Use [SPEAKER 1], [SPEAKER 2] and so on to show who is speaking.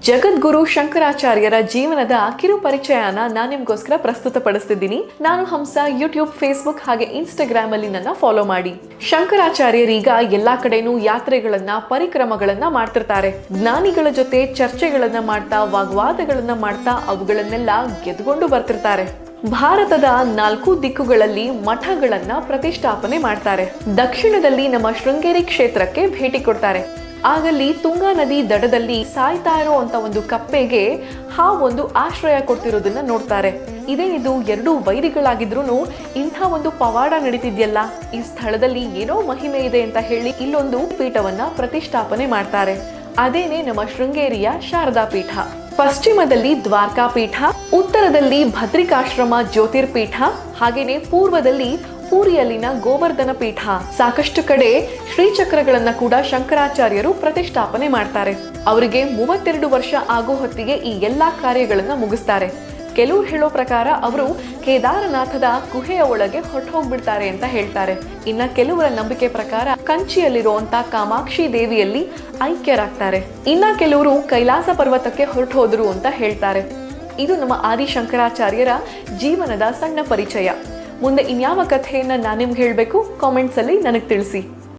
[SPEAKER 1] ಜಗದ್ಗುರು ಶಂಕರಾಚಾರ್ಯರ ಜೀವನದ ಕಿರು ಪರಿಚಯನ ನಾನು ನಿಮ್ಗೋಸ್ಕರ ಪ್ರಸ್ತುತಪಡಿಸ್ತಿದ್ದೀನಿ. ನಾನು ಹಂಸ ಯೂಟ್ಯೂಬ್, ಫೇಸ್ಬುಕ್ ಹಾಗೆ ಇನ್ಸ್ಟಾಗ್ರಾಮ್ ಅಲ್ಲಿ ನನ್ನ ಫಾಲೋ ಮಾಡಿ. ಶಂಕರಾಚಾರ್ಯರೀಗ ಎಲ್ಲಾ ಕಡೆನೂ ಯಾತ್ರೆಗಳನ್ನ, ಪರಿಕ್ರಮಗಳನ್ನ ಮಾಡ್ತಿರ್ತಾರೆ. ಜ್ಞಾನಿಗಳ ಜೊತೆ ಚರ್ಚೆಗಳನ್ನ ಮಾಡ್ತಾ, ವಾಗ್ವಾದಗಳನ್ನ ಮಾಡ್ತಾ ಅವುಗಳನ್ನೆಲ್ಲ ಗೆದ್ಕೊಂಡು ಬರ್ತಿರ್ತಾರೆ. ಭಾರತದ 4 ದಿಕ್ಕುಗಳಲ್ಲಿ ಮಠಗಳನ್ನ ಪ್ರತಿಷ್ಠಾಪನೆ ಮಾಡ್ತಾರೆ. ದಕ್ಷಿಣದಲ್ಲಿ ನಮ್ಮ ಶೃಂಗೇರಿ ಕ್ಷೇತ್ರಕ್ಕೆ ಭೇಟಿ ಕೊಡ್ತಾರೆ. ಆಗಲ್ಲಿ ತುಂಗಾ ನದಿ ದಡದಲ್ಲಿ ಸಾಯ್ತಾ ಇರೋ ಅಂತ ಒಂದು ಕಪ್ಪೆಗೆ ಹಾವೊಂದು ಆಶ್ರಯ ಕೊಡ್ತಿರೋದನ್ನ ನೋಡ್ತಾರೆ. ಇದೇನಿದು, 2 ವೈರಿಗಳಾಗಿದ್ರು ಇಂಥ ಒಂದು ಪವಾಡ ನಡೀತಿದ್ಯಲ್ಲ, ಈ ಸ್ಥಳದಲ್ಲಿ ಏನೋ ಮಹಿಮೆ ಇದೆ ಅಂತ ಹೇಳಿ ಇಲ್ಲೊಂದು ಪೀಠವನ್ನ ಪ್ರತಿಷ್ಠಾಪನೆ ಮಾಡ್ತಾರೆ. ಅದೇನೆ ನಮ್ಮ ಶೃಂಗೇರಿಯ ಶಾರದಾ ಪೀಠ. ಪಶ್ಚಿಮದಲ್ಲಿ ದ್ವಾರಕಾ ಪೀಠ, ಉತ್ತರದಲ್ಲಿ ಭದ್ರಿಕಾಶ್ರಮ ಜ್ಯೋತಿರ್ಪೀಠ, ಹಾಗೇನೆ ಪೂರ್ವದಲ್ಲಿ ಪೂರಿಯಲ್ಲಿನ ಗೋವರ್ಧನ ಪೀಠ. ಸಾಕಷ್ಟು ಕಡೆ ಶ್ರೀಚಕ್ರಗಳನ್ನ ಕೂಡ ಶಂಕರಾಚಾರ್ಯರು ಪ್ರತಿಷ್ಠಾಪನೆ ಮಾಡ್ತಾರೆ. ಅವರಿಗೆ 32 ವರ್ಷ ಆಗೋ ಹೊತ್ತಿಗೆ ಈ ಎಲ್ಲಾ ಕಾರ್ಯಗಳನ್ನ ಮುಗಿಸ್ತಾರೆ. ಕೆಲವರು ಹೇಳೋ ಪ್ರಕಾರ ಅವರು ಕೇದಾರನಾಥದ ಗುಹೆಯ ಒಳಗೆ ಹೊರಟೋಗ್ಬಿಡ್ತಾರೆ ಅಂತ ಹೇಳ್ತಾರೆ. ಇನ್ನ ಕೆಲವರ ನಂಬಿಕೆ ಪ್ರಕಾರ ಕಂಚಿಯಲ್ಲಿರುವಂತ ಕಾಮಾಕ್ಷಿ ದೇವಿಯಲ್ಲಿ ಐಕ್ಯರಾಗ್ತಾರೆ. ಇನ್ನ ಕೆಲವರು ಕೈಲಾಸ ಪರ್ವತಕ್ಕೆ ಹೊರಟು ಹೋದ್ರು ಅಂತ ಹೇಳ್ತಾರೆ. ಇದು ನಮ್ಮ ಆದಿ ಶಂಕರಾಚಾರ್ಯರ ಜೀವನದ ಸಣ್ಣ ಪರಿಚಯ. ಮುಂದೆ ಇನ್ಯಾವ ಕಥೆಯನ್ನ ನಾನು ನಿಮ್ಗೆ ಹೇಳಬೇಕು, ಕಾಮೆಂಟ್ಸ್ ಅಲ್ಲಿ ನನಗೆ ತಿಳಿಸಿ.